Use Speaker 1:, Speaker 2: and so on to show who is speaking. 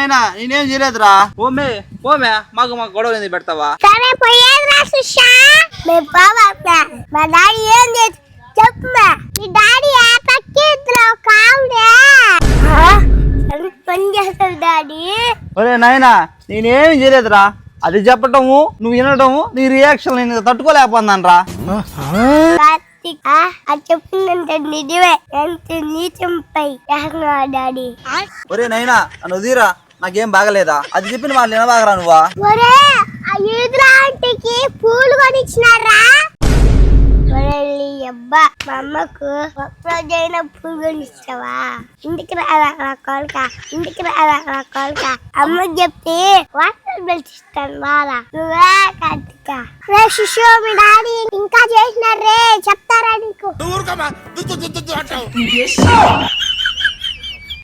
Speaker 1: నాయనా నేనేం చేయలేదురా. ఓమే ఓమే మాకు గొడవ ఎందుకు పెడతావా?
Speaker 2: సరే పోయేదిరా సుషా. మేము పోవా. మా డాడీ ఏం చేసి చెప్పుమా. మీ డాడీ పక్కింట్లో కావుడే పని చేస్తాడు డాడీ.
Speaker 1: ఒరే నాయనా నేనేం చేయలేదురా. అది చెప్పటము నువ్వు వినటము నీ రియాక్షన్ నేను తట్టుకోలేకపోతున్నాను రా.
Speaker 2: అది చెప్పిందంటే నిజమే. ఎంత నీచంపై డాడీ.
Speaker 1: ఒరే నైనా నన్ను వదిరా, నాకేం బాగలేదా? అది చెప్పిన వాళ్ళు వినబాగరా నువ్వా?
Speaker 2: ఒరే ఆ ఈదురా ఆంటీకి పూలు కొనిచ్చినారా? అబ్బా మా అమ్మకు ఒక్కరోజైనా పూలు కొనిస్తావా? ఇంటికి రారా కొడుక, ఇంటికి రారా కొడుక. అమ్మకి చెప్తే వాటర్ పిలిచిస్తాను వారా. నువ్వే కార్తిక. రే శిశు మీ డాడీ ఇంకా చేసినారే చెప్తారా నీకు?